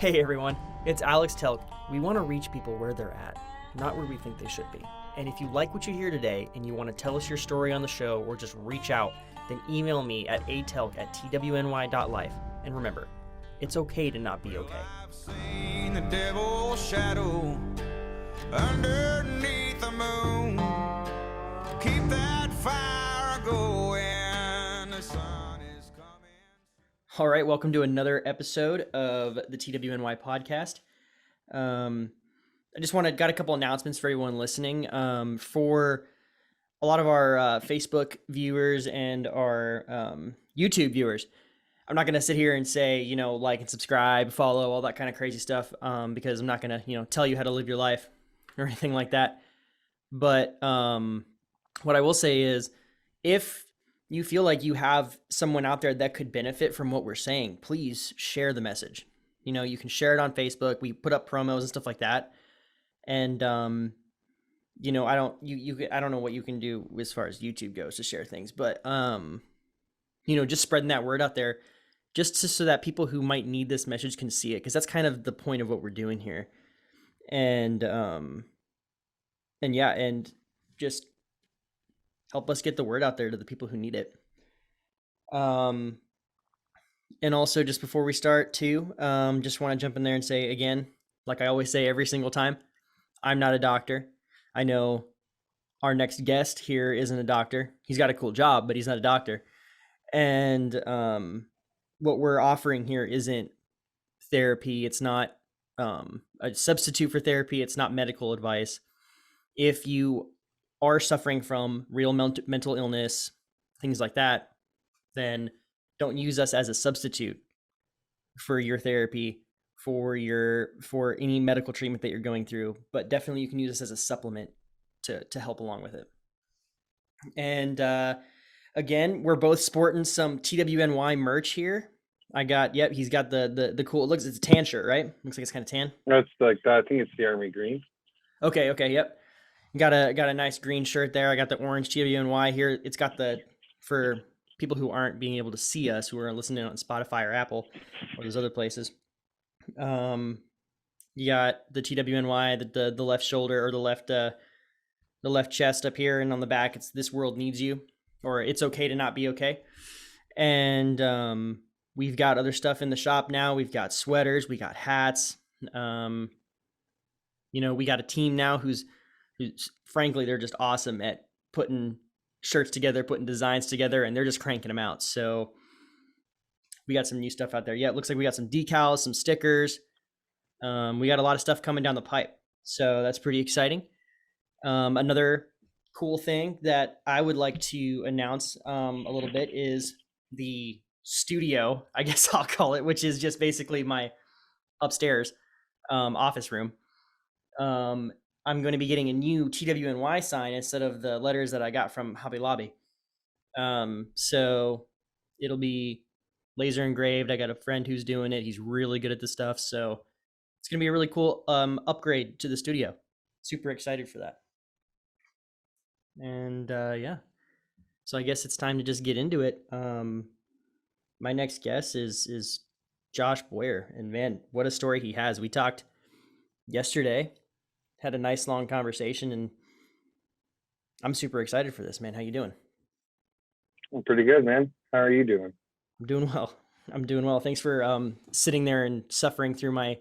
Hey everyone, it's Alex Telck. We want to reach people where they're at, not where we think they should be. And if you like what you hear today and you want to tell us your story on the show or just reach out, then email me at atelk@twny.life. And remember, it's okay to not be okay. I've seen the devil's shadow underneath the moon. Keep that fire going. The sun is coming. All right, welcome to another episode of the TWNY podcast. I just got a couple announcements for everyone listening. For a lot of our Facebook viewers and our YouTube viewers, I'm not going to sit here and say, like and subscribe, follow, all that kind of crazy stuff, because I'm not going to, tell you how to live your life or anything like that. But what I will say is, if you feel like you have someone out there that could benefit from what we're saying, please share the message. You can share it on Facebook. We put up promos and stuff like that. And, I don't know what you can do as far as YouTube goes to share things, but, just spreading that word out there just so that people who might need this message can see it. Cause that's kind of the point of what we're doing here. And just help us get the word out there to the people who need it. And also, just before we start too, just want to jump in there and say again, like I always say every single time, I'm not a doctor. I know our next guest here isn't a doctor. He's got a cool job, but he's not a doctor. And what we're offering here isn't therapy. It's not a substitute for therapy. It's not medical advice. If you are suffering from real mental illness, things like that, then don't use us as a substitute for your therapy, for any medical treatment that you're going through, but definitely you can use us as a supplement to help along with it. And again, we're both sporting some TWNY merch here. He's got the cool, it's a tan shirt, right? Looks like it's kind of tan. That's like that. I think it's the army green. Okay, yep. Got a nice green shirt there. I got the orange TWNY here. It's got for people who aren't being able to see us, who are listening on Spotify or Apple or those other places. You got the TWNY, the left shoulder or the left chest up here, and on the back it's "This World Needs You," or "It's Okay to Not Be Okay." And we've got other stuff in the shop now. We've got sweaters, we got hats. We got a team now who's frankly, they're just awesome at putting shirts together, putting designs together, and they're just cranking them out. So we got some new stuff out there. Yeah, it looks like we got some decals, some stickers. We got a lot of stuff coming down the pipe. So that's pretty exciting. Another cool thing that I would like to announce a little bit is the studio, I guess I'll call it, which is just basically my upstairs office room. I'm going to be getting a new TWNY sign instead of the letters that I got from Hobby Lobby. So it'll be laser engraved. I got a friend who's doing it. He's really good at this stuff. So it's going to be a really cool upgrade to the studio. Super excited for that. And yeah, so I guess it's time to just get into it. My next guest is Josh Boyer, and man, what a story he has. We talked yesterday, had a nice long conversation, and I'm super excited for this, man. How you doing? I'm pretty good, man. How are you doing? I'm doing well. Thanks for sitting there and suffering through my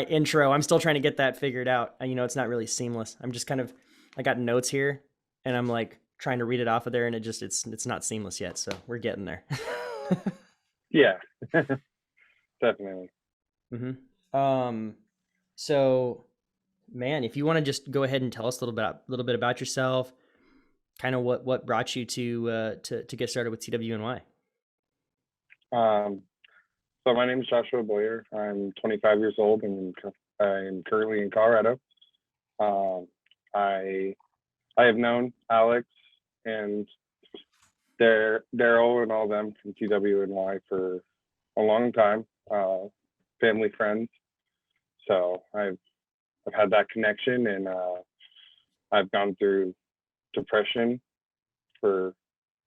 intro. I'm still trying to get that figured out. It's not really seamless. I'm just I got notes here, and I'm like trying to read it off of there, and it's not seamless yet. So we're getting there. Yeah, definitely. Mm-hmm. So, man, if you want to just go ahead and tell us a little bit about yourself, kind of what brought you to get started with TWNY. So my name is Joshua Boyer. I'm 25 years old, and I'm currently in Colorado. I have known Alex and Daryl and all them from TWNY for a long time, family friends. So I've had that connection, and I've gone through depression for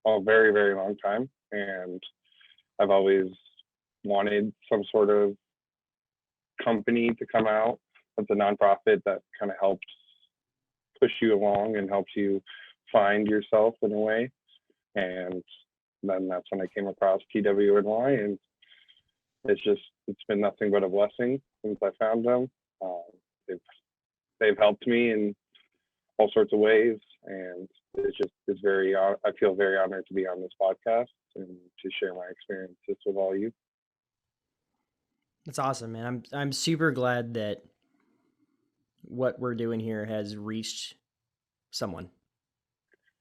a very, very long time, and I've always wanted some sort of company to come out. It's a nonprofit that kind of helps push you along and helps you find yourself in a way. And then that's when I came across TWNY, and it's been nothing but a blessing since I found them. They've helped me in all sorts of ways, and I feel very honored to be on this podcast and to share my experiences with all you. That's awesome, man. I'm super glad that what we're doing here has reached someone.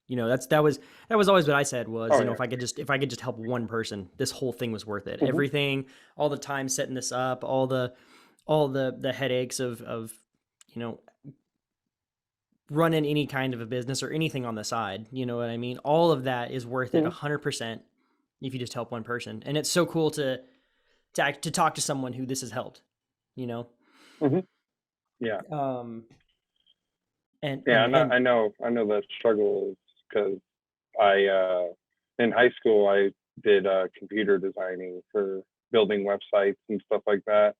You know, that was always what I said was, Oh, you know, yeah. if I could just help one person, this whole thing was worth it. Mhm. Everything, all the time setting this up, all the headaches of, you know, running any kind of a business or anything on the side, you know what I mean? All of that is worth it Mhm. 100% if you just help one person. And it's so cool to talk to someone who this has helped, you know? Mhm. Yeah. And Yeah, man, I know that struggle is because I in high school I did computer designing for building websites and stuff like that.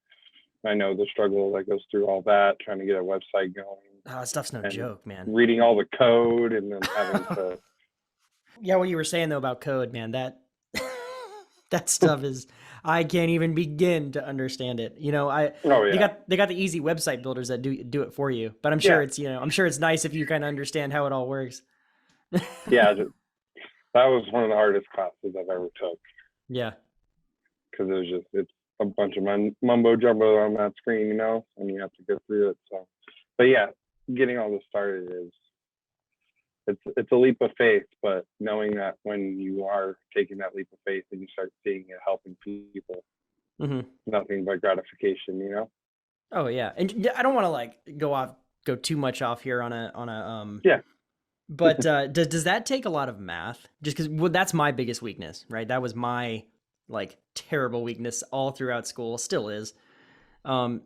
I know the struggle that goes through all that, trying to get a website going stuff's no and joke, man. reading all the code and then having to. Yeah, what you were saying though about code, man, that that stuff is I can't even begin to understand it. You know, Oh they yeah, got the easy website builders that do it for you. But I'm sure yeah, it's, you know, I'm sure it's nice if you kind of understand how it all works. yeah. That was one of the hardest classes I've ever took Yeah. because it's a bunch of mumbo jumbo on that screen, and you have to go through it. So, but yeah, getting all this started is it's a leap of faith, but knowing that when you are taking that leap of faith and you start seeing it helping people, Hmm. nothing but gratification. Oh yeah. And I don't want to like go too much off here on a Yeah. but does that take a lot of math? Just because that's my biggest weakness, right? That was my like terrible weakness all throughout school, still is. Um,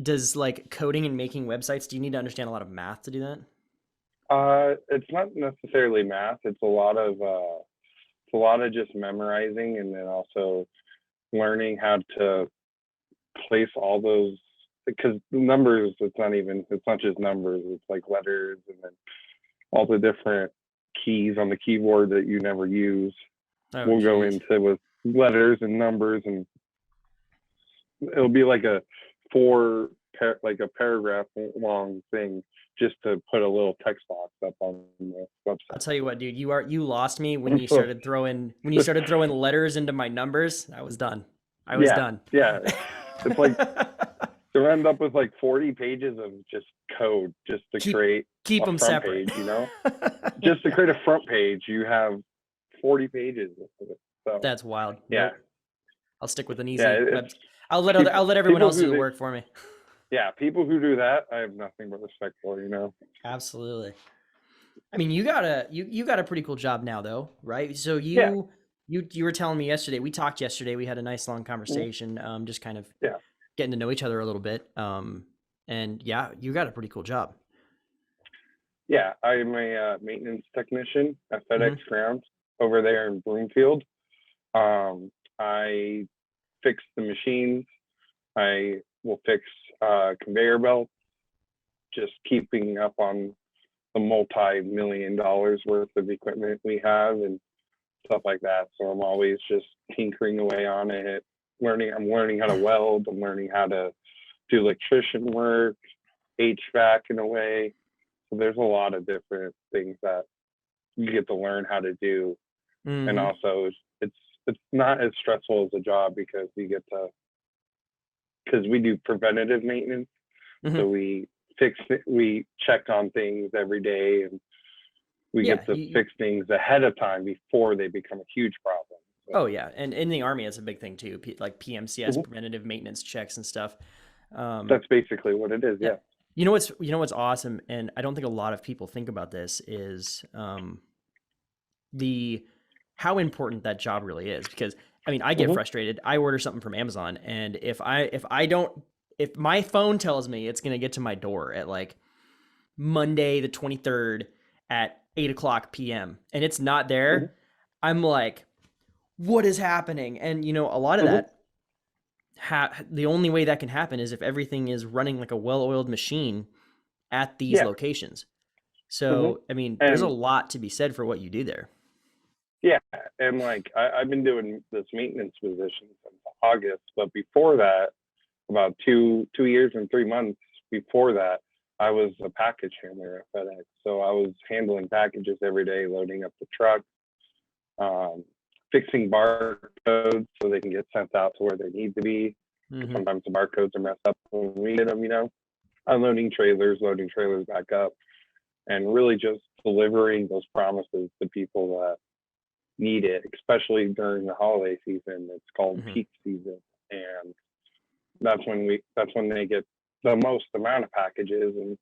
does like coding and making websites, do you need to understand a lot of math to do that? It's not necessarily math. It's a lot of just memorizing and then also learning how to place all those because numbers. It's not just numbers. It's like letters and then all the different keys on the keyboard that you never use. Oh, We'll go geez. into with letters and numbers, and it'll be like like a paragraph long thing just to put a little text box up on the I'll website. tell you what, dude, you lost me when you started throwing letters into my numbers. I was done. I was Yeah, done. yeah. It's like to end up with like 40 pages of just code just to create keep a them front separate. page, just to create a front page, you have 40 pages of it. So That's wild. yeah, Nope. I'll stick with an easy yeah. web. I'll let everyone else do the work for me. Yeah, people who do that, I have nothing but respect for. Absolutely. I mean, you got a pretty cool job now though, right? So Yeah. you were telling me yesterday, we talked yesterday, we had a nice long Mhm. conversation, just kind of Yeah. getting to know each other a little bit. And yeah, you got a pretty cool job. Yeah, I'm a maintenance technician at FedEx Mhm. Ground over there in Broomfield. I fix the machines. I will fix conveyor belts, just keeping up on the multi-million dollars worth of equipment we have and stuff like that. So I'm always just tinkering away on it, I'm learning how to weld, I'm learning how to do electrician work, HVAC in a way. So there's a lot of different things that you get to learn how to do. And Mhm. also it's not as stressful as a job because we do preventative maintenance. So Mhm. we check on things every day and we Yeah, get to fix things ahead of time before they become a huge problem. So. Oh yeah, and in the Army, it's a big thing too. Like PMCS, Mhm. preventative maintenance checks and stuff. That's basically what it is. Yeah. Yeah. You know what's awesome, and I don't think a lot of people think about this is the how important that job really is. Because I mean, I get Mhm. frustrated. I order something from Amazon, and if my phone tells me it's gonna get to my door at like Monday the 23rd at 8 o'clock p.m. and it's not Mhm. there, I'm like, what is happening? And you know, a lot of Mhm. that the only way that can happen is if everything is running like a well-oiled machine at these Yeah. locations. hmm So, I mean, there's a And lot to be said for what you do there. yeah, and like I've been doing this maintenance position since August, but before that, about two years and 3 months before that, I was a package handler at FedEx. So I was handling packages every day, loading up the truck, um, fixing barcodes so they can get sent out to where they need to be. Mm-hmm. Sometimes the barcodes are messed up when we get them, unloading trailers, loading trailers back up, and really just delivering those promises to people that need it, especially during the holiday season. It's called Mm-hmm. peak season, and that's when they get the most amount of packages, and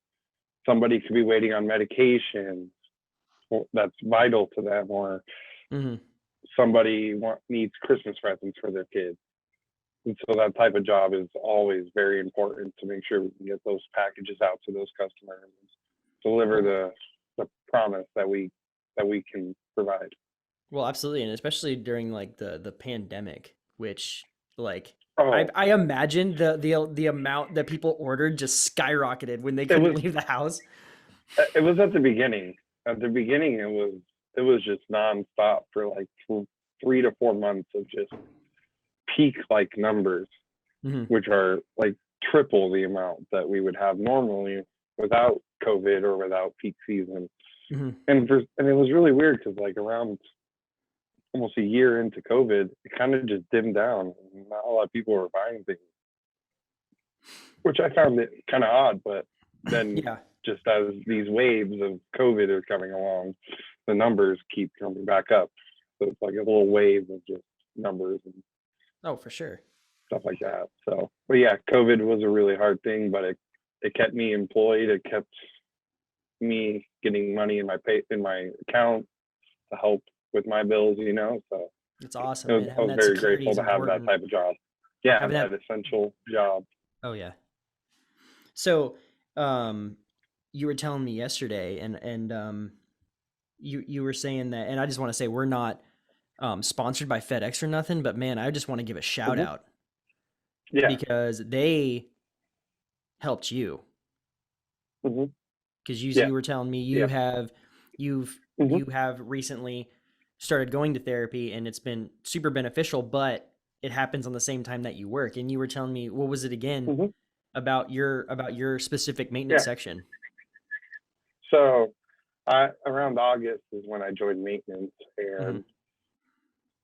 somebody could be waiting on medication that's vital to them, or Mm-hmm. somebody needs Christmas presents for their kids. And so that type of job is always very important to make sure we can get those packages out to those customers, deliver Well, the promise that we can provide. well, absolutely, and especially during like the pandemic, which like Oh, I imagine the amount that people ordered just skyrocketed when they it couldn't was leave the house. it was at the beginning. At the beginning, it was just nonstop for like 3 to 4 months of just peak like numbers, Mm-hmm. which are like triple the amount that we would have normally without COVID or without peak season. Mm-hmm. And it was really weird because like around almost a year into COVID, it kind of just dimmed down. Not a lot of people were buying things, which I found it kind of odd. But then, Yeah. just as these waves of COVID are coming along, the numbers keep coming back up. So it's like a little wave of just numbers and Oh, for sure. stuff like that. So, but yeah, COVID was a really hard thing, but it kept me employed. It kept me getting money in my account to help with my bills. So It's it awesome, was man. I Having was that very security grateful is to have that important. type of job. Yeah, Having that that. essential job. Oh yeah. So, you were telling me yesterday, and you were saying that, and I just want to say we're not sponsored by FedEx or nothing, but man, I just want to give a shout hmm out Yeah. because they helped you. hmm Because Yeah. you were telling me Yeah. you have recently started going to therapy and it's been super beneficial, but it happens on the same time that you work. And you were telling me, what was it again hmm about your specific maintenance Yeah. section? So around August is when I joined maintenance, Mm-hmm. and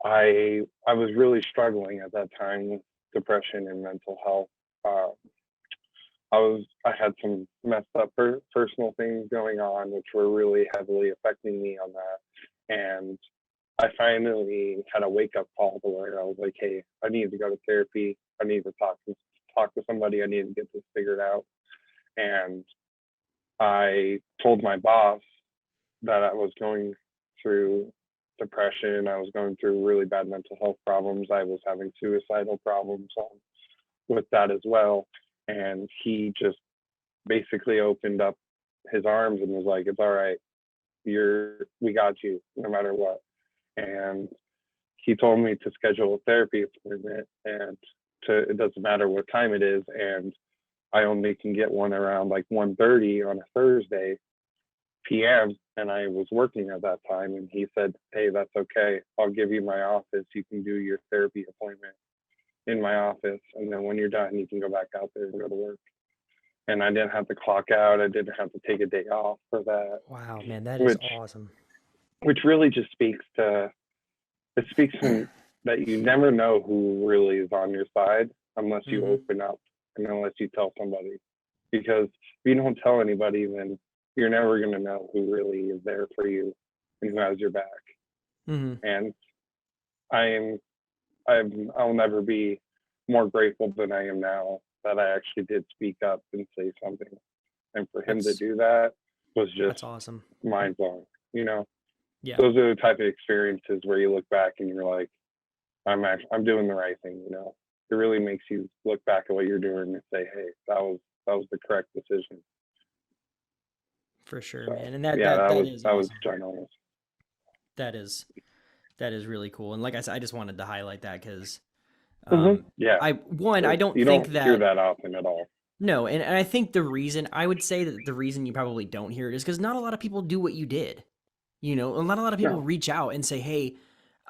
I was really struggling at that time with depression and mental health. Uh, I had some messed up personal things going on, which were really heavily affecting me on that. And I finally had a wake up call to where I was like, hey, I need to go to therapy. I need to talk to somebody. I need to get this figured out. And I told my boss that I was going through depression. I was going through really bad mental health problems. I was having suicidal problems with that as well. And he just basically opened up his arms and was like, it's all right. We got you no matter what. And he told me to schedule a therapy appointment, and it doesn't matter what time it is. And I only can get one around like 1:30 on a Thursday PM, and I was working at that time. And he said, hey, that's okay. I'll give you my office. You can do your therapy appointment in my office. And then when you're done, you can go back out there and go to work. And I didn't have to clock out. I didn't have to take a day off for that, Wow, man, that is which awesome. really just speaks to that you never know who really is on your side unless you Mm-hmm. open up and unless you tell somebody. Because if you don't tell anybody, then you're never going to know who really is there for you and who has your back. Mm-hmm. And I'll never be more grateful than I am now that I actually did speak up and say something. And for him to That's do that was just that's awesome. mind blowing. Yeah. Those are the type of experiences where you look back and you're like, I'm doing the right thing. It really makes you look back at what you're doing and say, hey, that was the correct decision. For sure, So man. And yeah, that is that was awesome. ginormous. That is that is really cool. And like I said, I just wanted to highlight that because Yeah, I don't you think don't hear that. that often at all. No, and I think I would say that the reason you probably don't hear it is because not a lot of people do what you did. Not a lot of people No. reach out and say, "Hey,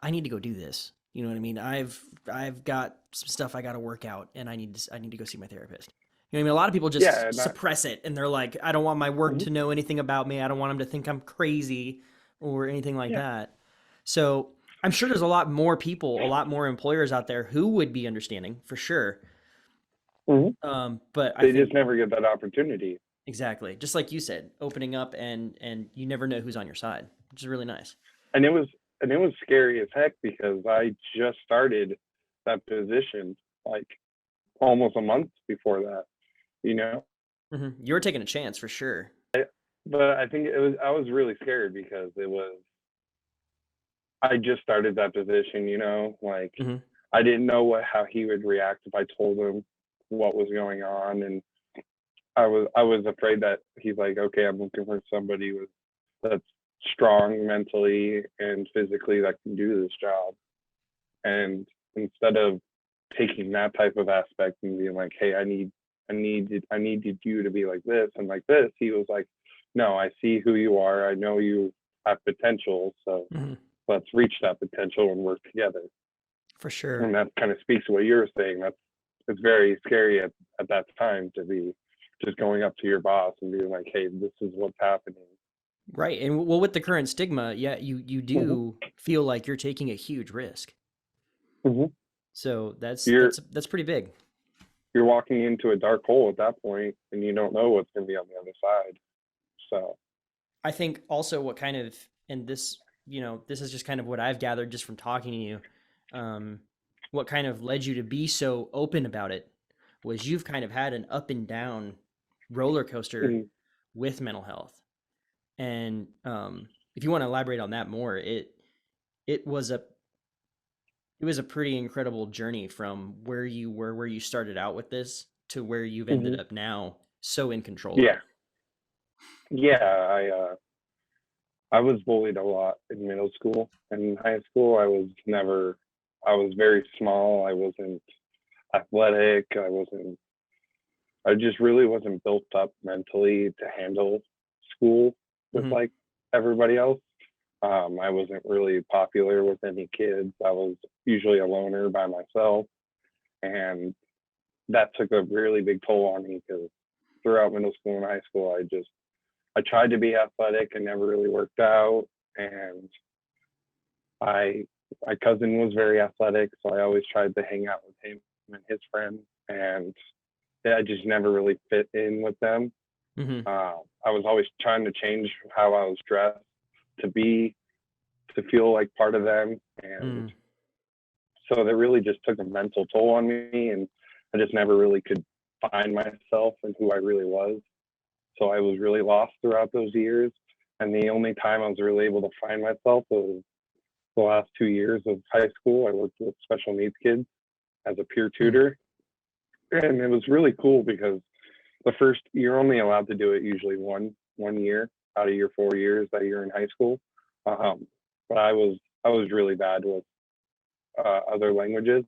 I need to go do this." You know what I mean? I've got some stuff I got to work out, and I need to go see my therapist. You know what I mean? A lot of people Yeah, just and suppress it, and they're like, "I don't want my work mhm, to know anything about me. I don't want them to think I'm crazy or anything like yeah, that." So I'm sure there's a lot more people, a lot more employers out there who would be understanding for sure. mhm. But I They just think never get that opportunity. exactly, just like you said, opening up and you never know who's on your side, which is really nice. And it was scary as heck because I just started that position like almost a month before that, you know. You were taking a chance for sure. But I think I was really scared because it was I just started that position, you know, like hmm I didn't know how he would react if I told him what was going on, and I was afraid that he's like, okay, I'm looking for somebody that's strong mentally and physically that can do this job. And instead of taking that type of aspect and being like, hey, I need you to be like this and like this, he was like, no, I see who you are. I know you have potential. So hmm let's reach that potential and work together. For sure. And that kind of speaks to what you're saying. It's very scary at that time to be just going up to your boss and being like, hey, this is what's happening. Right. And well, with the current stigma, yeah, you Mm-hmm. do feel like you're taking a huge risk. Mm-hmm. So You're that's pretty big. you're walking into a dark hole at that point, and you don't know what's going to be on the other side. So, I think also what kind of and this, this is just kind of what I've gathered just from talking to you. Um, what kind of led you to be so open about it was you've kind of had an up and down roller coaster mm, with mental health. And if you want to elaborate on that more, it was a it was a pretty incredible journey from where you were, where you started out with this to where you've mm-hmm. ended up now, so in control of Yeah, it. yeah. I was bullied a lot in middle school and in high school. I was very small. I wasn't athletic. I just really wasn't built up mentally to handle school with hmm like everybody else. I wasn't really popular with any kids. I was usually a loner by myself, and that took a really big toll on me because throughout middle school and high school, I tried to be athletic and never really worked out, and I my cousin was very athletic, so I always tried to hang out with him and his friends, and I just never really fit in with them. hmm I was always trying to change how I was dressed to be to feel like part of them, and mm so that really just took a mental toll on me, and I just never really could find myself and who I really was. So I was really lost throughout those years, and the only time I was really able to find myself was the last 2 years of high school. I worked with special needs kids as a peer mm tutor, and it was really cool because the first you're only allowed to do it usually one year out of your 4 years that you're in high school. Um, but I was really bad with other languages.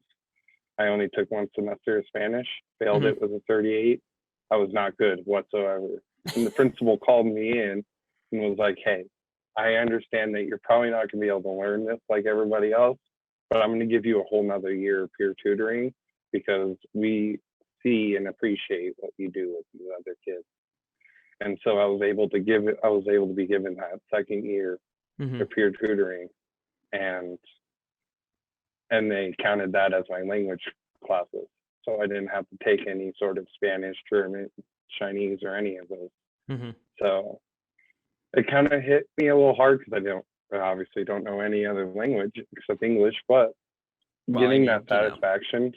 I only took one semester of Spanish, failed hmm it with a 38. I was not good whatsoever. And the principal called me in and was like, hey, I understand that you're probably not going to be able to learn this like everybody else, but I'm going to give you a whole nother year of peer tutoring because we see and appreciate what you do with these other kids. And so I was able to be given that second year hmm of peer tutoring, and they counted that as my language classes. So I didn't have to take any sort of Spanish, German, Chinese, or any of those. hmm So it kind of hit me a little hard because I obviously don't know any other language except English, but Well, I getting that mean, satisfaction,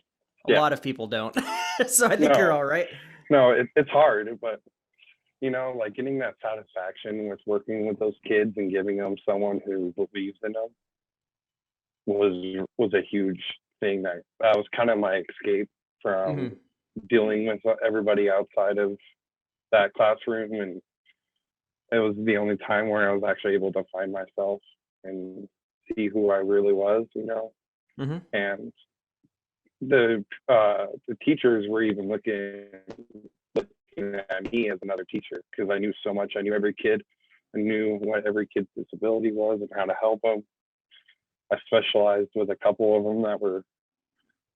a yeah, lot of people don't. So I think you're no, all right. no, it's hard, but like getting that satisfaction with working with those kids and giving them someone who believes in them was a huge thing that was kind of my escape from hmm dealing with everybody outside of that classroom, and it was the only time where I was actually able to find myself and see who I really was, hmm and the teachers were even looking at me as another teacher because I knew so much. I knew every kid. I knew what every kid's disability was and how to help them. I specialized with a couple of them that were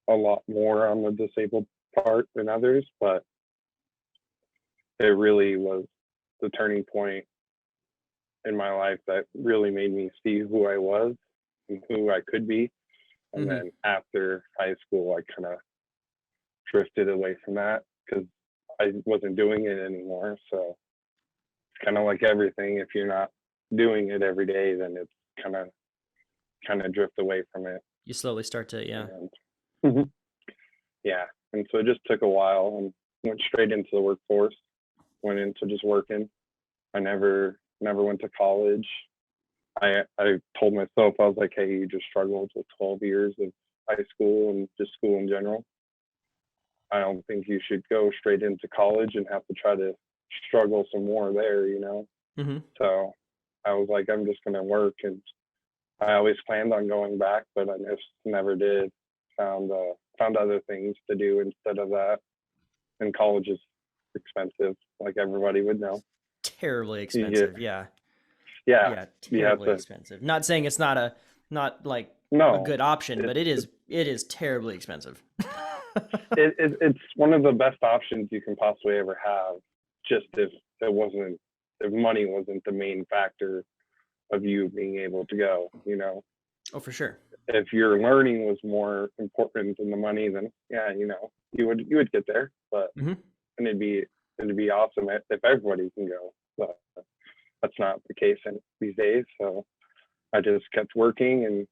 a lot more on the disabled part than others, but it really was the turning point in my life that really made me see who I was and who I could be. And then after high school, I kind of drifted away from that because I wasn't doing it anymore. So it's kind of like everything. If you're not doing it every day, then it's kind of drift away from it. You slowly start to, yeah. And, yeah. And so it just took a while and went straight into the workforce, went into just working. I never went to college. I told myself, I was like, hey, you just struggled with 12 years of high school and just school in general. I don't think you should go straight into college and have to try to struggle some more there, you know? So I was like, I'm just going to work. And I always planned on going back, but I just never did. Found other things to do instead of that. And college is expensive, like everybody would know. Terribly expensive, yeah. Yeah. Yeah, terribly expensive. Not saying it's not a good option, but it is terribly expensive. It's one of the best options you can possibly ever have, just if money wasn't the main factor of you being able to go, you know. Oh, for sure. If your learning was more important than the money, then yeah, you know, you would get there. But and it'd be awesome if everybody can go. But that's not the case these days. So I just kept working and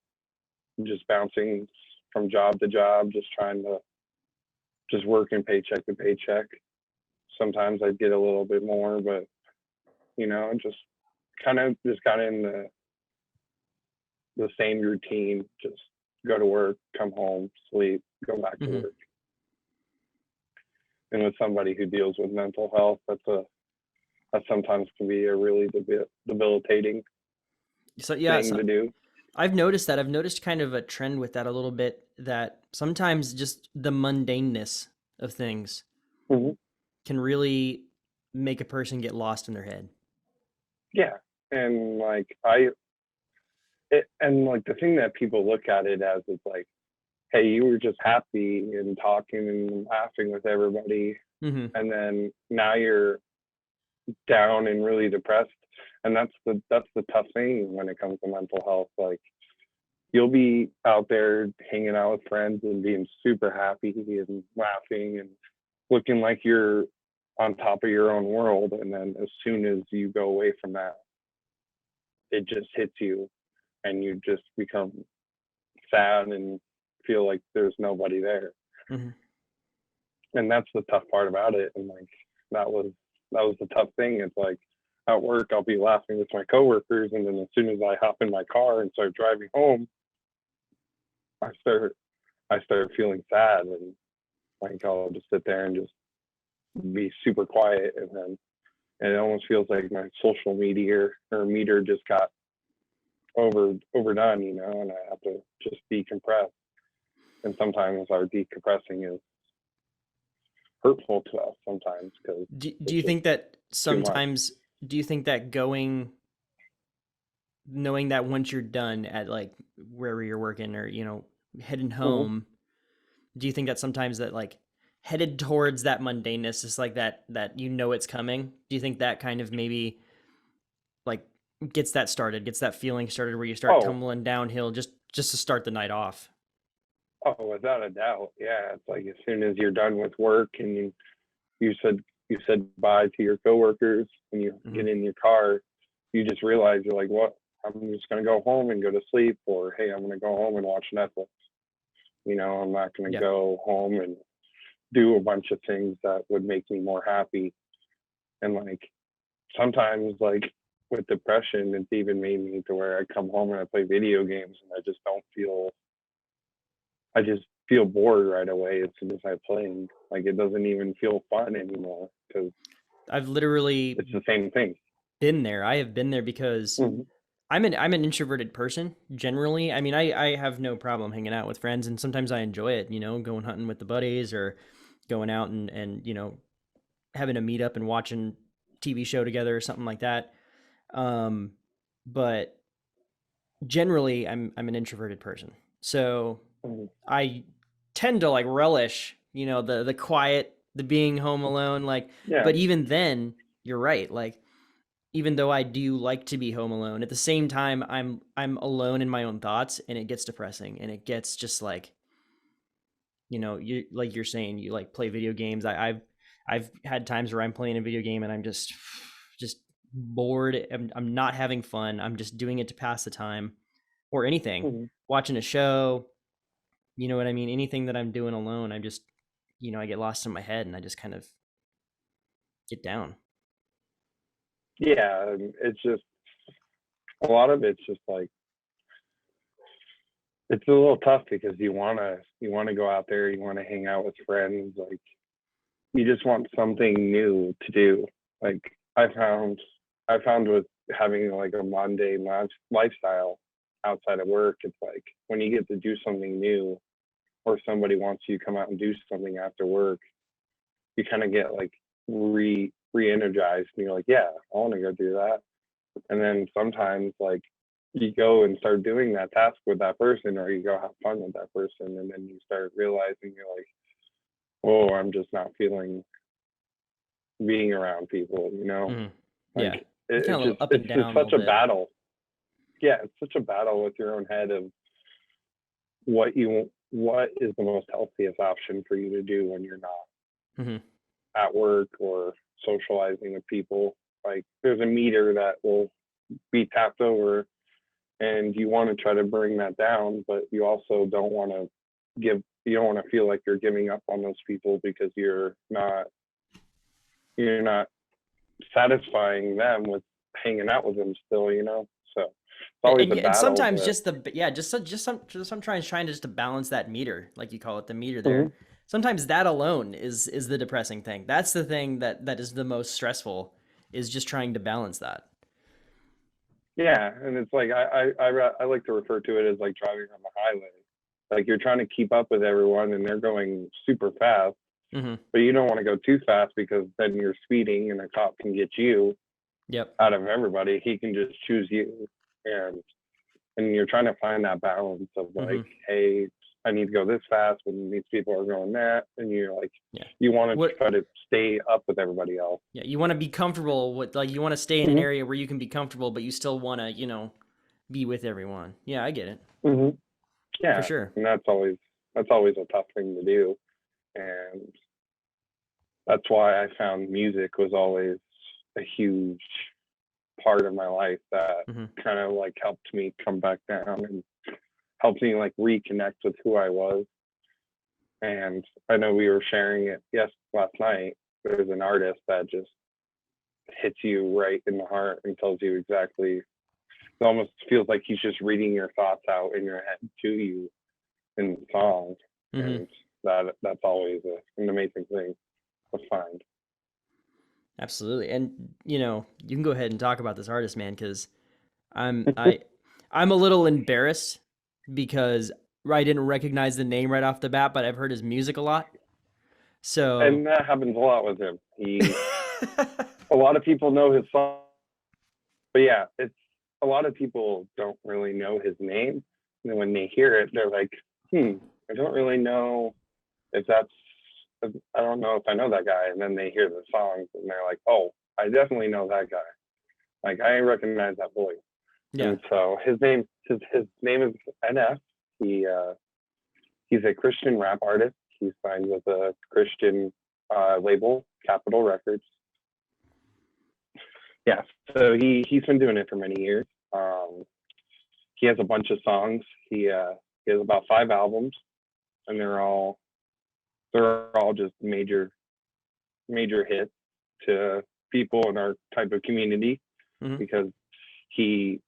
just bouncing from job to job, just trying to just working paycheck to paycheck. Sometimes I'd get a little bit more, but you know, just got in the same routine, just go to work, come home, sleep, go back to work. And with somebody who deals with mental health, that sometimes can be a really debilitating thing to do. I've noticed that. I've noticed kind of a trend with that a little bit, that sometimes just the mundaneness of things can really make a person get lost in their head. Yeah. And like the thing that people look at it as is like, hey, you were just happy and talking and laughing with everybody. And then now you're down and really depressed. And that's the tough thing when it comes to mental health. Like, you'll be out there hanging out with friends and being super happy and laughing and looking like you're on top of your own world. And then as soon as you go away from that, it just hits you and you just become sad and feel like there's nobody there. And that's the tough part about it. And like, that was the tough thing. It's like, at work, I'll be laughing with my coworkers, and then as soon as I hop in my car and start driving home, I start feeling sad, and like I'll just sit there and just be super quiet, and it almost feels like my social media or meter just got overdone, you know, and I have to just decompress. And sometimes our decompressing is hurtful to us sometimes. Because do you think that sometimes? Do you think that knowing that once you're done at like wherever you're working, or, you know, heading home, do you think that sometimes that like headed towards that mundaneness is like that you know it's coming? Do you think that kind of maybe like gets that feeling started where you start tumbling downhill just to start the night off? Oh, without a doubt. Yeah. It's like as soon as you're done with work and you said bye to your coworkers and you get in your car, you just realize you're like, what? I'm just going to go home and go to sleep, or, hey, I'm going to go home and watch Netflix. You know, I'm not going to go home and do a bunch of things that would make me more happy. And like, sometimes like with depression, it's even made me to where I come home and I play video games and I just feel bored right away as soon as I play. Like, it doesn't even feel fun anymore, because I've literally it's the same thing. Been there. I have been there because I'm an introverted person generally. I mean, I have no problem hanging out with friends, and sometimes I enjoy it. You know, going hunting with the buddies or going out and having a meet up and watching TV show together or something like that. Um, but generally, I'm an introverted person, so Mhm. I tend to like relish the quiet, the being home alone. Like, Yeah. but even then, you're right. Like, even though I do like to be home alone, at the same time I'm alone in my own thoughts, and it gets depressing, and it gets just like, you like you're saying, you like play video games. I've had times where I'm playing a video game and I'm just bored. I'm not having fun. I'm just doing it to pass the time or anything. Mhm. Watching a show, you know what I mean? Anything that I'm doing alone, I'm just, I get lost in my head and I just kind of get down. Yeah, and it's just a lot of it's just like it's a little tough because you wanna go out there, you wanna hang out with friends, like you just want something new to do. Like I found with having like a mundane lifestyle outside of work, it's like when you get to do something new or somebody wants you to come out and do something after work, you kind of get like re-energized and you're like, yeah, I want to go do that. And then sometimes like you go and start doing that task with that person or you go have fun with that person and then you start realizing you're like, oh, I'm just not feeling being around people, Hmm. like Yeah. Kind of it's just up it's and just down a such little a bit. battle. Yeah, it's such a battle with your own head of what is the most healthiest option for you to do when you're not Hmm. at work or socializing with people. Like there's a meter that will be tapped over and you want to try to bring that down, but you also you don't want to feel like you're giving up on those people because you're not satisfying them with hanging out with them still. So it's always a And battle, sometimes but just sometimes trying just to balance that meter, like you call it, the meter there. Mhm. Sometimes that alone is the depressing thing. That's the thing that is the most stressful, is just trying to balance that. Yeah, and it's like I like to refer to it as like driving on the highway. Like you're trying to keep up with everyone and they're going super fast, Hmm. but you don't want to go too fast because then you're speeding and a cop can get you Yep. out of everybody. He can just choose you, and you're trying to find that balance of like, Hmm. hey, I need to go this fast when these people are going that, and you're like, Yeah. you want to What? try to stay up with everybody else. Yeah, you want to be comfortable with, like, you want to stay in an Mm-hmm. area where you can be comfortable, but you still want to, be with everyone. Yeah, I get it. Mm-hmm. For Yeah, sure. and that's always a tough thing to do, and that's why I found music was always a huge part of my life that Hmm. kind of like helped me come back down and helped me like reconnect with who I was. And I know we were sharing it last night. There's an artist that just hits you right in the heart and tells you exactly. It almost feels like he's just reading your thoughts out in your head to you in songs, Hmm. and that's always an amazing thing to find. Absolutely. And you can go ahead and talk about this artist, man, because I'm I I'm a little embarrassed because I didn't recognize the name right off the bat, but I've heard his music a lot. So And that happens a lot with him. A lot of people know his song, but yeah, it's a lot of people don't really know his name. And when they hear it, they're like, I don't really know if that's, I don't know if I know that guy. And then they hear the songs and they're like, oh, I definitely know that guy. Like I recognize that voice. yeah. And so his name is NF. He's a Christian rap artist. He's signed with a Christian label, Capitol Records. Yeah, so he's been doing it for many years. He has a bunch of songs. He has about 5 albums, and they're all just major hits to people in our type of community Hmm. because he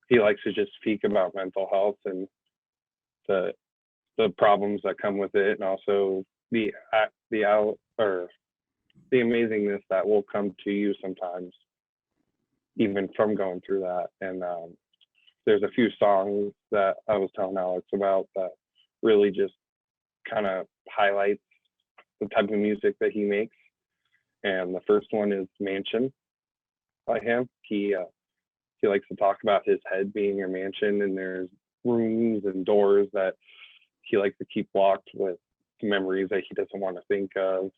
he likes to just speak about mental health and the the problems that come with it, and also the out or the amazingness that will come to you sometimes, even from going through that. And there's a few songs that I was telling Alex about that really just kind of highlights the type of music that he makes. And the first one is Mansion by him. He likes to talk about his head being a mansion, and there's rooms and doors that he likes to keep locked with memories that he doesn't want to think of.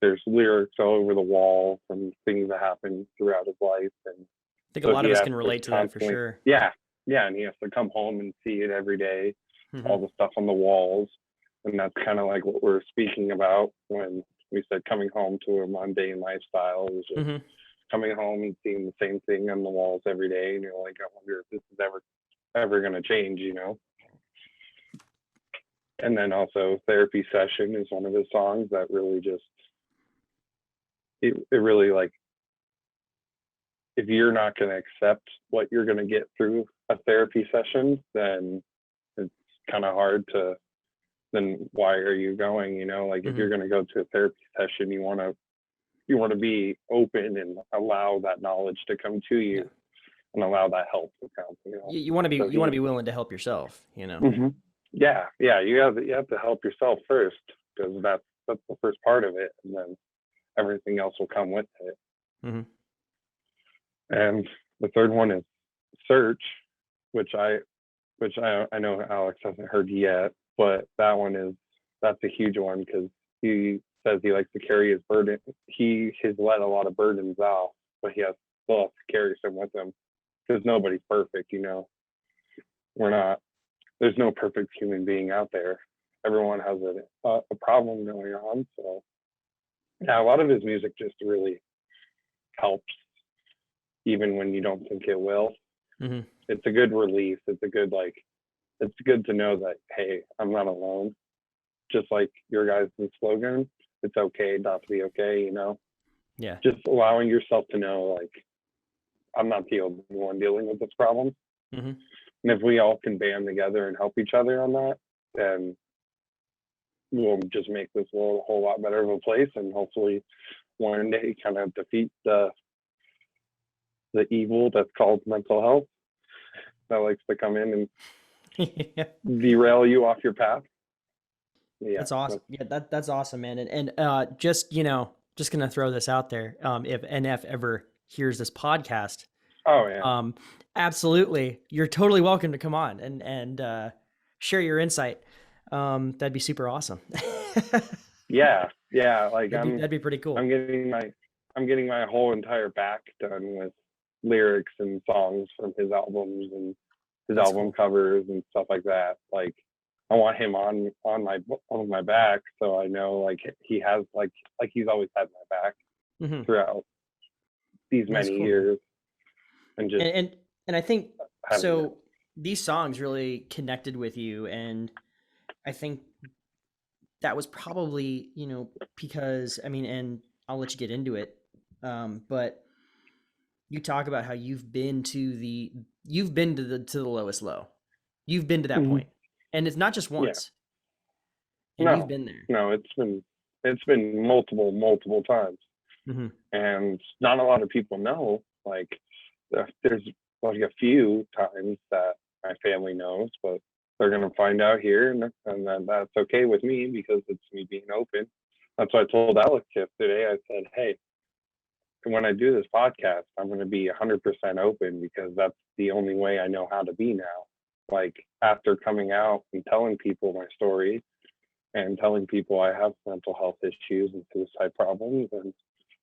There's lyrics all over the wall from things that happened throughout his life, and I think so a lot he of us has can to relate to that for constantly, sure. yeah, and he has to come home and see it every day, Mhm. all the stuff on the walls, and that's kind of like what we're speaking about when we said coming home to a mundane lifestyle. It was just Mhm. coming home and seeing the same thing on the walls every day, and you're like, I wonder if this is ever going to change, you know. And then also Therapy Session is one of his songs that really just it really, like, if you're not going to accept what you're going to get through a therapy session, then it's kind of hard to, then why are you going, you know? Like, if Mhm. you're going to go to a therapy session, you want to be open and allow that knowledge to come to you. Yeah. And allow that help to come, you know. You want to So be willing to help yourself, you know. Mhm. Yeah, you have to help yourself first, because that's the first part of it, and then everything else will come with it. Mhm. And the third one is Search, which I know Alex hasn't heard yet, but that's a huge one, because he says he likes to carry his burden. He has let a lot of burdens off, but still has to carry some with him, because nobody's perfect, you know. There's no perfect human being out there. Everyone has a problem going on. So yeah, a lot of his music just really helps, even when you don't think it will. Mhm. It's a good release. It's good to know that, hey, I'm not alone. Just like your guys' slogan, it's okay not to be okay, you know. Yeah. Just allowing yourself to know, like, I'm not the only one dealing with this problem. Mhm. And if we all can band together and help each other on that, then we'll just make this world a whole lot better of a place, and hopefully one day kind of defeat the evil that's called mental health that likes to come in Yeah. and derail you off your path. Yeah, That's awesome. Yeah, that's awesome, man. And just just gonna throw this out there. If NF ever hears this podcast, oh yeah, absolutely, you're totally welcome to come on and share your insight. That'd be super awesome. yeah. Like That'd be pretty cool. I'm getting my whole entire back done with lyrics and songs from his albums and his That's album cool. covers and stuff like that. Like, I want him on my back, so I know, like, he has, like he's always had my back Hmm. throughout these That's many cool, man. years, and just And I think having it. so. These songs really connected with you, and I think that was probably because I mean, and I'll let you get into it, but you talk about how you've been to the lowest low. You've been to that Mhm. point. And it's not just Yeah, once. And you've no, been there. no, it's been multiple times, Mhm. and not a lot of people know. Like, there's like a few times that my family knows, but they're gonna find out here, and then that's okay with me, because it's me being open. That's what I told Alex yesterday. I said, hey, when I do this podcast, I'm going to be 100% open, because that's the only way I know how to be now. Like, after coming out and telling people my story and telling people I have mental health issues and suicide problems and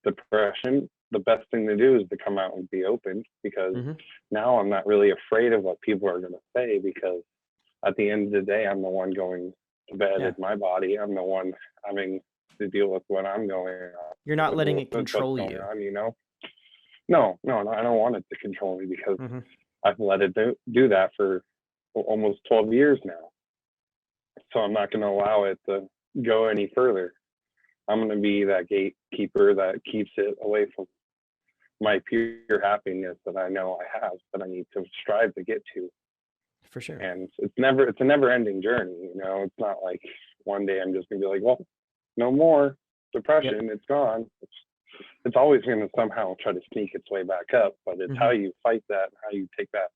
depression, the best thing to do is to come out and be open, because Mhm. now I'm not really afraid of what people are going to say, because at the end of the day, I'm the one going to bed Yeah. in my body. I'm the one having to deal with what I'm going on, You're not letting it with what's control going you. on, you know? No, I don't want it to control me, because Mhm. I've let it do that for almost 12 years now. So I'm not going to allow it to go any further. I'm going to be that gatekeeper that keeps it away from my pure happiness that I know I have, that I need to strive to get to. For sure. And it's a never ending journey, you know. It's not like one day I'm just going to be like, well, no more depression, Yep. it's gone. It's always going to somehow try to sneak its way back up, but it's how Mhm. you fight that, how you take that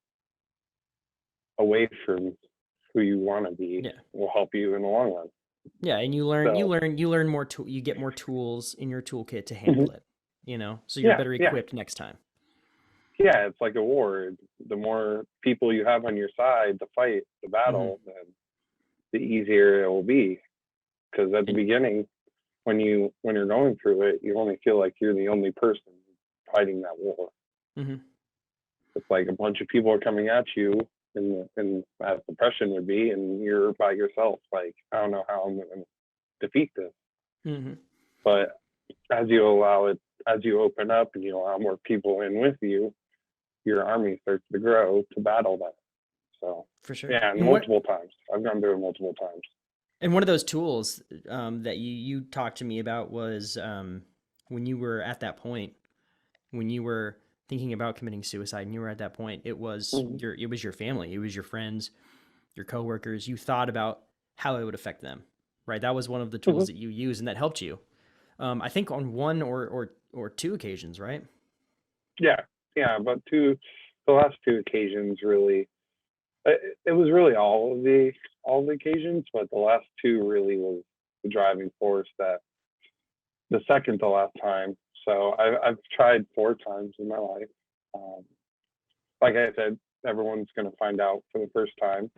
away from who you want to be Yeah. will help you in the long run. Yeah, and you learn more you get more tools in your toolkit to handle it, so you're Yeah, better yeah, equipped next time. yeah. It's like a war. The more people you have on your side to fight the Mm-hmm. battle, then the easier it will be. Because at the And beginning, when you're going through it, you only feel like you're the only person fighting that war. mm-hmm. It's like a bunch of people are coming at you, and as depression would be, and you're by yourself. Like, I don't know how I'm going to defeat this. Mm-hmm. But as you allow it, as you open up and you allow more people in with you, your army starts to grow to battle that. So For sure. yeah, And what multiple times. I've gone through it multiple times. and one of those tools that you talked to me about was when you were at that point, when you were thinking about committing suicide, and you were at that point, it was Mm-hmm. your family, it was your friends, your coworkers. You thought about how it would affect them, right? That was one of the Mm-hmm. tools that you used, and that helped you. I think on one or two occasions, right? Yeah, yeah, but the last two occasions really, it was really all the occasions, but the last two really was the driving force. That the second to last time. So I've tried 4 times in my life. Um, like I said, everyone's going to find out for the first time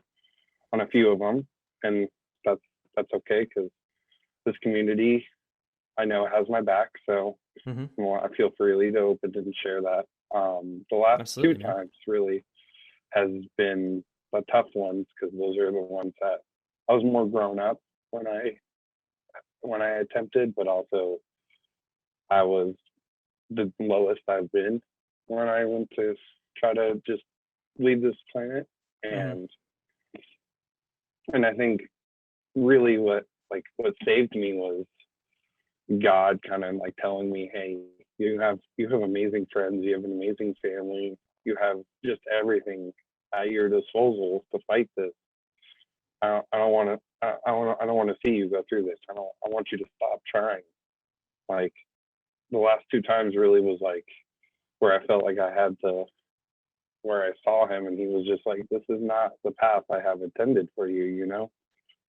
on a few of them, and that's that's okay because this community I know has my back. So Mm-hmm. I feel freely to open and share that. The last two Absolutely, man. times really has been the tough ones because those are the ones that I was more grown up when I attempted, but also I was the lowest I've been when I went to try to just leave this planet. Mm-hmm. And I think really what saved me was God kind of like telling me, hey, you have amazing friends, you have an amazing family, you have just everything at your disposal to fight this. I don't want to. I don't want to see you go through this. I want you to stop trying. Like the last 2 times really was like where I felt like I had to, where I saw him and he was just like, this is not the path I have intended for you.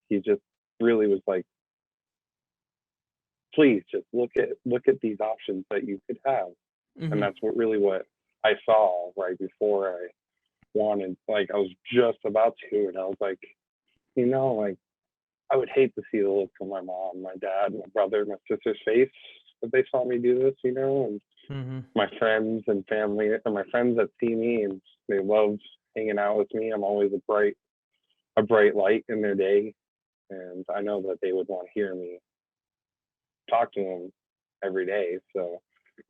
He just really was like, please just look at these options that you could have. And Mm-hmm. that's what I saw right before I wanted. Like I was just about to, and I was like, like I would hate to see the look on my mom, my dad, my brother, my sister's face if they saw me do this, and Mm-hmm. my friends and family, and my friends that see me and they love hanging out with me. I'm always a bright light in their day, and I know that they would want to hear me talk to them every day. So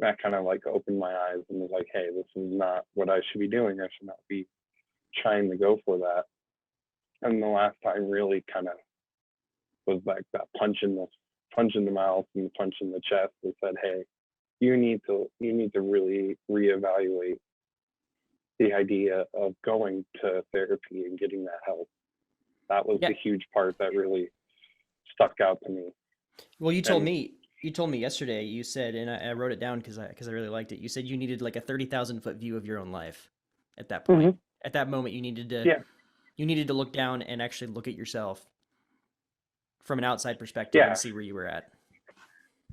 that kind of like opened my eyes and was like, hey, this is not what I should be doing. I should not be trying to go for that. And the last time really kind of was like that punch in the mouth and the punch in the chest that said, hey, you need to really reevaluate the idea of going to therapy and getting that help. That was Yeah. the huge part that really stuck out to me. Well, And you told me yesterday. You said, and I wrote it down because I really liked it. You said you needed like a 30,000 foot view of your own life at that point. mm-hmm, At that moment, yeah, you needed to look down and actually look at yourself from an outside perspective and yeah, see where you were at.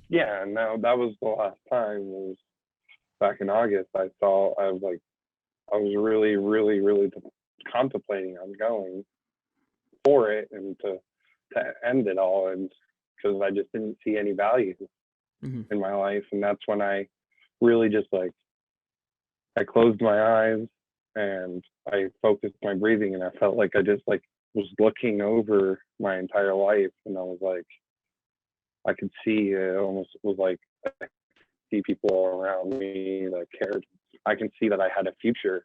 yeah. Now that was the last time was back in August. I was really, really, really contemplating on going for it and to end it all, and because I just didn't see any value Mm-hmm. in my life, and that's when I really just like I closed my eyes and I focused my breathing, and I felt like I just like was looking over my entire life, and I was like I could see it almost was like I see people around me that cared. I can see that I had a future,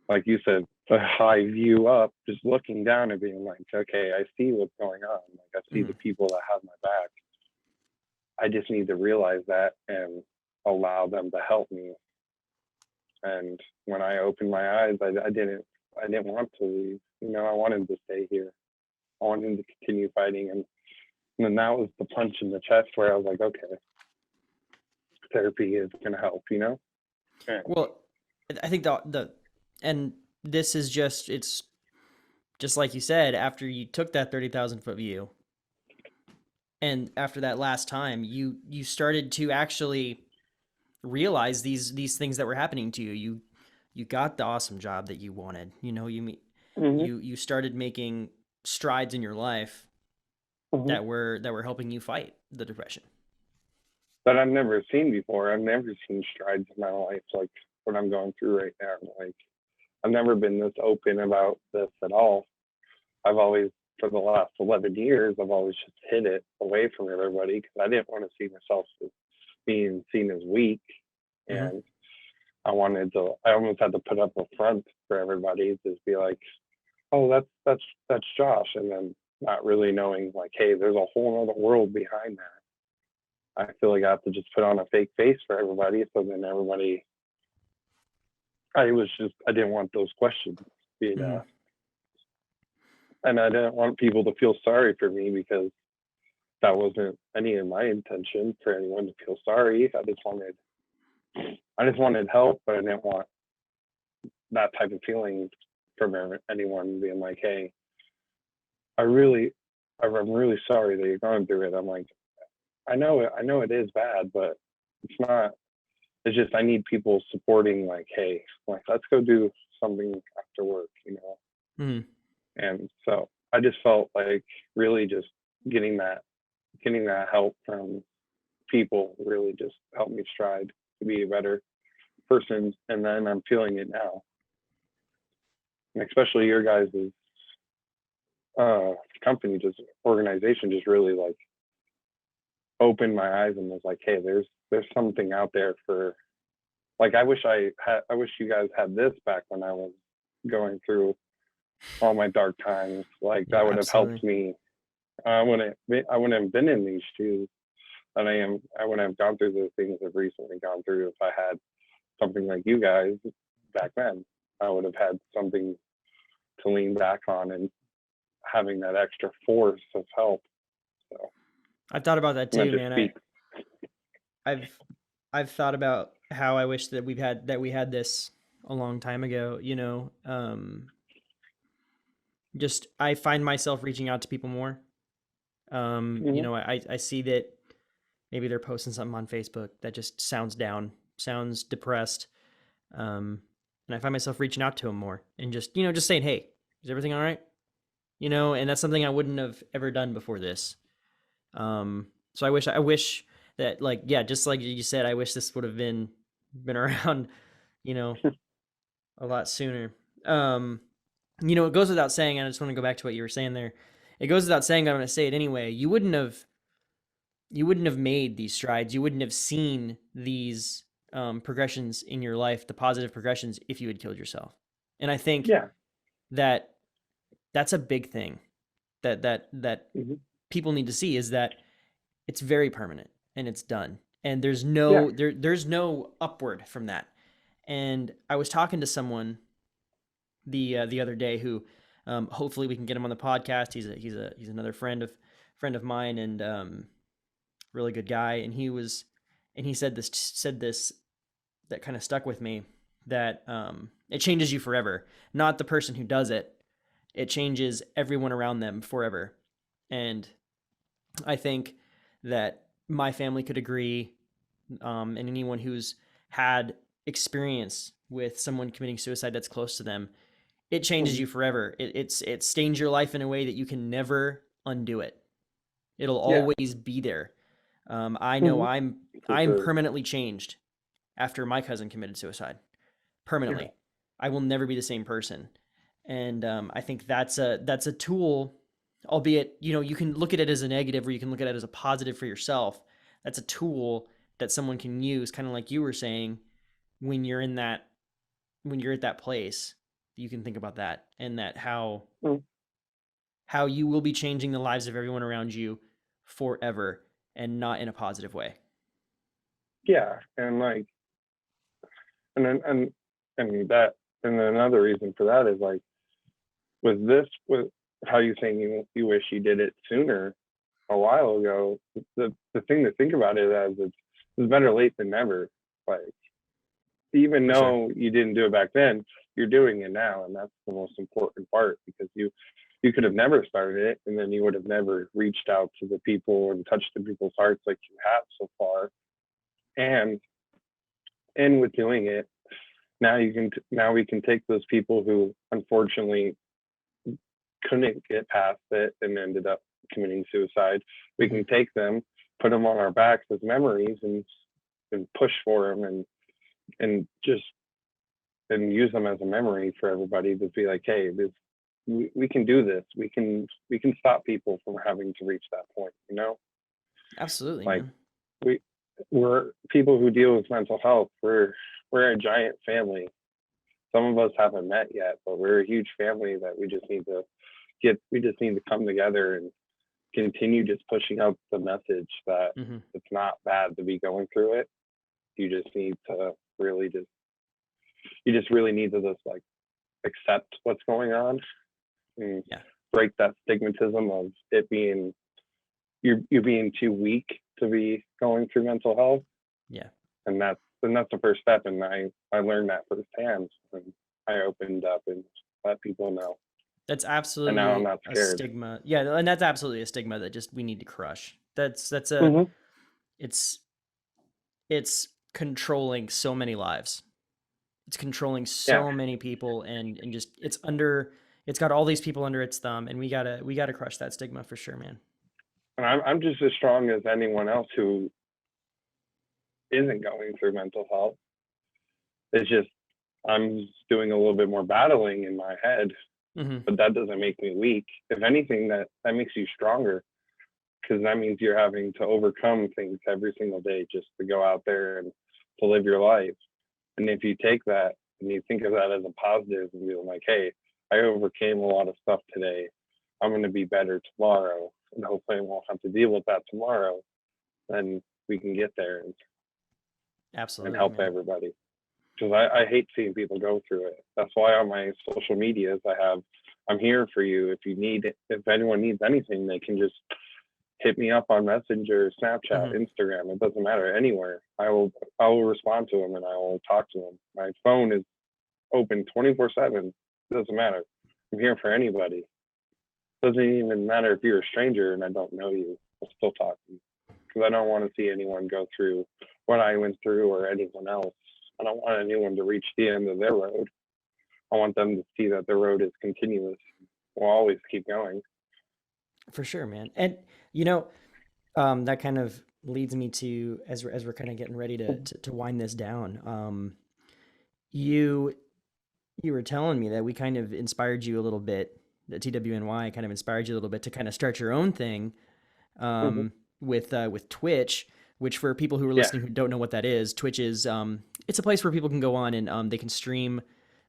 like you said, a high view up, just looking down and being like, okay, I see what's going on. Like I see Mm-hmm. the people that have my back. I just need to realize that and allow them to help me. And when I opened my eyes, I didn't want to leave. I wanted to stay here. I wanted to continue fighting. And then that was the punch in the chest where I was like, okay, therapy is going to help. And Well, I think and this is just just like you said, after you took that 30,000-foot view, and after that last time, you started to actually realize these things that were happening to you. You got the awesome job that you wanted. Hmm. You started making strides in your life Hmm. that were helping you fight the depression. That I've never seen before. I've never seen strides in my life like what I'm going through right now. Like I've never been this open about this at all. I've always, for the last 11 years, I've always just hid it away from everybody because I didn't want to see myself as being seen as weak. Mm-hmm. And I almost had to put up a front for everybody to be like, oh, that's Josh. And then not really knowing like, hey, there's a whole other world behind that. I feel like I have to just put on a fake face for everybody. So then everybody, I didn't want those questions being Mm-hmm. asked. And I didn't want people to feel sorry for me because that wasn't any of my intention for anyone to feel sorry. I just wanted help, but I didn't want that type of feeling from anyone being like, hey, I'm really sorry that you're going through it. I'm like, I know it is bad, but it's not. It's just I need people supporting. Like, hey, like let's go do something after work, Mm-hmm. And so I just felt like really just getting that help from people really just helped me stride to be a better person. And then I'm feeling it now, and especially your guys' company, just organization, just really like opened my eyes and was like, hey, there's something out there for, like, I wish you guys had this back when I was going through all my dark times. Like Yeah, that would have absolutely. helped me. I wouldn't have been in these shoes that I am. I wouldn't have gone through the things I've recently gone through if I had something like you guys back then. I would have had something to lean back on and having that extra force of help. So, I've thought about that and that too, just man. speaks. I've I've thought about how I wish that we had this a long time ago, just I find myself reaching out to people more. Hmm. I see that maybe they're posting something on Facebook that just sounds down, sounds depressed. And I find myself reaching out to them more and just saying, "Hey, is everything all right?" And that's something I wouldn't have ever done before this. So I wish that, like, yeah, just like you said, I wish this would have been around, you know, a lot sooner. Um, it goes without saying, and I just want to go back to what you were saying there. It goes without saying, but I'm going to say it anyway. You wouldn't have made these strides. You wouldn't have seen these progressions in your life, the positive progressions, if you had killed yourself. And I think Yeah. that that's a big thing that Hmm. people need to see, is that it's very permanent and it's done. And Yeah. there's no upward from that. And I was talking to someone the other day who, hopefully we can get him on the podcast. He's another friend of mine, and really good guy. And he said this that kind of stuck with me, that it changes you forever, not the person who does it. It changes everyone around them forever. And I think that my family could agree, and anyone who's had experience with someone committing suicide that's close to them, it changes Hmm. you forever. It stains your life in a way that you can never undo it. It'll Yeah. always be there. I know Hmm. For I'm sure. permanently changed after my cousin committed suicide. Yeah. Permanently, I will never be the same person. And I think that's a tool, albeit you can look at it as a negative or you can look at it as a positive for yourself. That's a tool that someone can use, kind of like you were saying, when you're in that when you're at that place. You can think about that, and that Mm. how you will be changing the lives of everyone around you forever, and not in a positive way. Yeah. And like, and then, and that, and then another reason for that is like, with how you saying you wish you did it sooner a while ago, the thing to think about it as it's better late than never. Like even For sure. though you didn't do it back then, you're doing it now, and that's the most important part, because you could have never started it, and then you would have never reached out to the people and touched the people's hearts like you have so far. And with doing it, now we can take those people who unfortunately couldn't get past it and ended up committing suicide. We can take them, put them on our backs as memories, and push for them, and just and use them as a memory for everybody to be like, hey, we can do this. We can stop people from having to reach that point. Absolutely, Like, man. we're people who deal with mental health. We're a giant family. Some of us haven't met yet, but we're a huge family that we just need to come together and continue just pushing out the message that it's not bad to be going through it. You just need to really really need to just like accept what's going on and break that stigmatism of it being you being too weak to be going through mental health. Yeah. And that's the first step. And I learned that firsthand, and I opened up and let people know. That's absolutely and now I'm not a scared. stigma. Yeah, and that's absolutely a stigma that just we need to crush. That's a it's controlling so many lives. It's controlling so many people, and just it's got all these people under its thumb, and we gotta crush that stigma for sure, man. And I'm just as strong as anyone else who isn't going through mental health. It's just I'm doing a little bit more battling in my head, but that doesn't make me weak. If anything, that makes you stronger, because that means you're having to overcome things every single day just to go out there and to live your life. And if you take that and you think of that as a positive and be like, hey, I overcame a lot of stuff today, I'm going to be better tomorrow, and hopefully I won't have to deal with that tomorrow, then we can get there and help everybody. Because I hate seeing people go through it. That's why on my social medias I'm here for you. If anyone needs anything, they can just hit me up on Messenger, Snapchat, Instagram. It doesn't matter, anywhere. I will respond to them, and I will talk to them. My phone is open 24/7. It doesn't matter. I'm here for anybody. It doesn't even matter if you're a stranger and I don't know you. I'll still talk to you, because I don't want to see anyone go through what I went through, or anyone else. I don't want anyone to reach the end of their road. I want them to see that the road is continuous. We'll always keep going. For sure, man. And that kind of leads me to, as we're kind of getting ready to wind this down. You were telling me that we kind of inspired you a little bit. The TWNY kind of inspired you a little bit to kind of start your own thing with Twitch. Which, for people who are listening who don't know what that is, Twitch is it's a place where people can go on and they can stream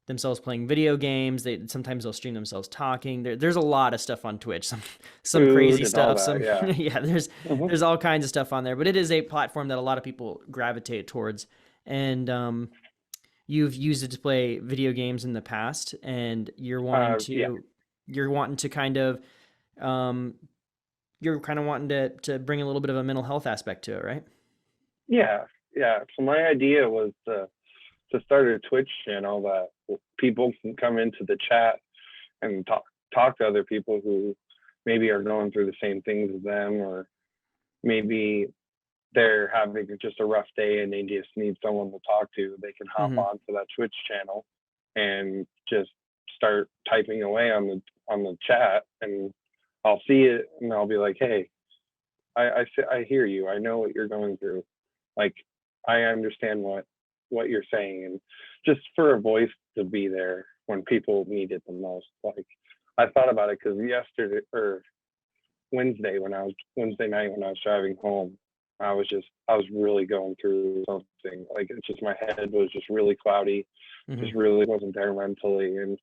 themselves playing video games. Sometimes they'll stream themselves talking. There's a lot of stuff on Twitch. Some crazy stuff. There's all kinds of stuff on there. But it is a platform that a lot of people gravitate towards. And you've used it to play video games in the past, and you're wanting to kind of you're kind of wanting to bring a little bit of a mental health aspect to it, right? Yeah. So my idea was to start a Twitch channel that people can come into the chat and talk to other people who maybe are going through the same things as them, or maybe they're having just a rough day and they just need someone to talk to. They can hop onto that Twitch channel and just start typing away on the chat, and I'll see it, and I'll be like, hey, I hear you. I know what you're going through. Like, I understand what you're saying, and just for a voice to be there when people need it the most. Like, I thought about it because Wednesday night when I was driving home, I was really going through something. Like, it's just my head was just really cloudy, just really wasn't there mentally, and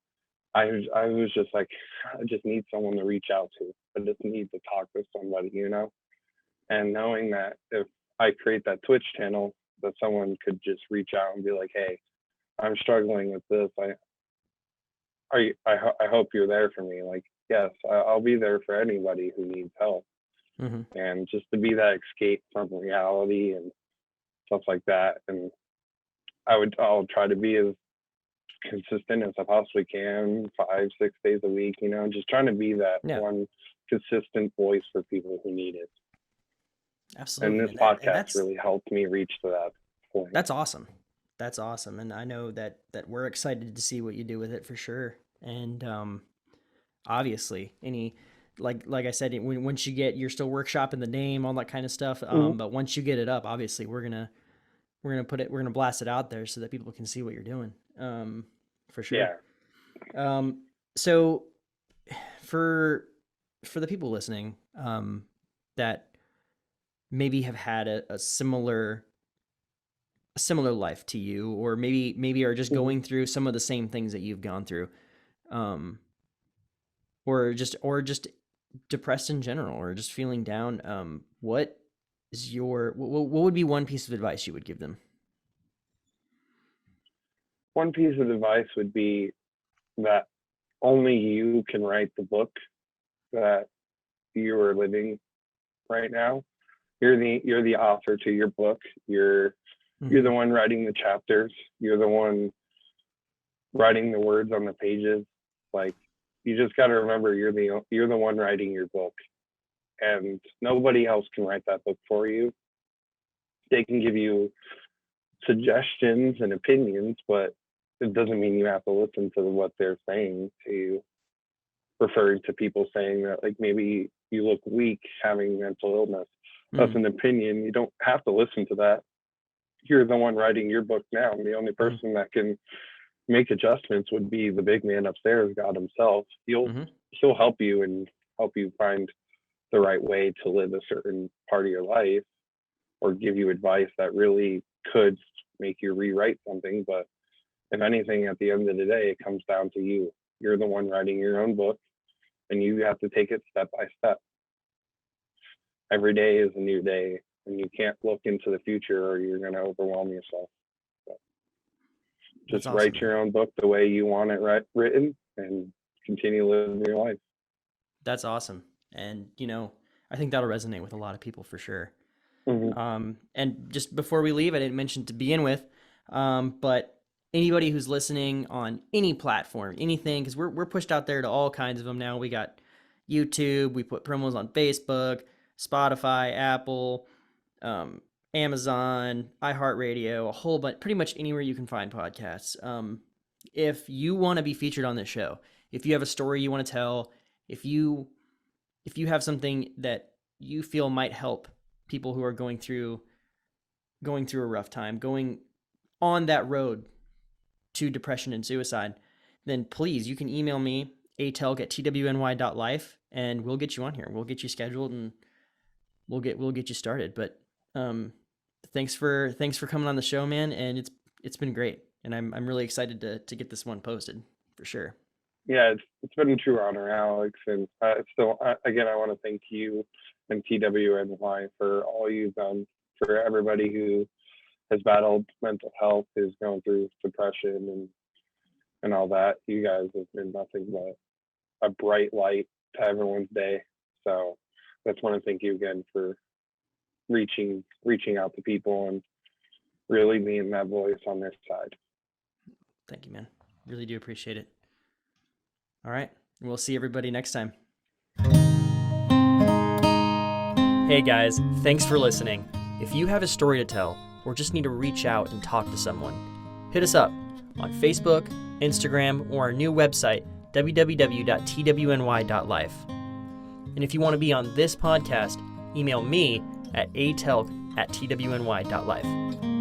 I was just like, I just need someone to reach out to. I just need to talk to somebody, and knowing that if I create that Twitch channel, that someone could just reach out and be like, hey, I'm struggling with this. I hope you're there for me. Like, yes, I'll be there for anybody who needs help. And just to be that escape from reality and stuff like that. And I'll try to be as consistent as I possibly can, 5, 6 days a week, just trying to be that Yeah. one consistent voice for people who need it. Absolutely. And this And podcast that's really helped me reach to that point. that's awesome. That's awesome. And I know that we're excited to see what you do with it for sure. And obviously like I said, once you get, you're still workshopping the name, all that kind of stuff. But once you get it up, obviously we're gonna blast it out there so that people can see what you're doing. For sure. Yeah. So for the people listening, that maybe have had a similar life to you, or maybe are just going through some of the same things that you've gone through, or just depressed in general, or just feeling down, what would be one piece of advice you would give them? One piece of advice would be that only you can write the book that you are living right now. You're the author to your book. You're the one writing the chapters. You're the one writing the words on the pages. Like, you just got to remember you're the one writing your book, and nobody else can write that book for you. They can give you suggestions and opinions, but it doesn't mean you have to listen to what they're saying to you. Referring to people saying that, like, maybe you look weak having mental illness. That's an opinion. You don't have to listen to that. You're the one writing your book now. The only person that can make adjustments would be the big man upstairs, God himself. He'll help you and help you find the right way to live a certain part of your life, or give you advice that really could make you rewrite something. But if anything, at the end of the day, it comes down to you. You're the one writing your own book, and you have to take it step by step. Every day is a new day, and you can't look into the future or you're going to overwhelm yourself. So just awesome, write man. your own book the way you want it written, and continue living your life. That's awesome. And, I think that'll resonate with a lot of people for sure. And just before we leave, I didn't mention to begin with, but anybody who's listening on any platform, anything, because we're pushed out there to all kinds of them now. We got YouTube, we put promos on Facebook, Spotify, Apple, Amazon, iHeartRadio, a whole bunch, pretty much anywhere you can find podcasts. If you want to be featured on this show, if you have a story you want to tell, if you have something that you feel might help people who are going through a rough time, going on that road to depression and suicide, then please, you can email me, telck@twny.life, and we'll get you on here. We'll get you scheduled, and we'll get you started. But thanks for coming on the show, man, and it's been great, and I'm really excited to get this one posted for sure. Yeah, it's been a true honor, Alex, and again, I want to thank you and TWNY for all you've done for everybody who has battled mental health, who's going through depression and all that. You guys have been nothing but a bright light to everyone's day. So I just want to thank you again for reaching out to people and really being that voice on their side. Thank you, man. Really do appreciate it. All right. We'll see everybody next time. Hey guys, thanks for listening. If you have a story to tell, or just need to reach out and talk to someone, hit us up on Facebook, Instagram, or our new website, www.twny.life. And if you want to be on this podcast, email me at telck@twny.life.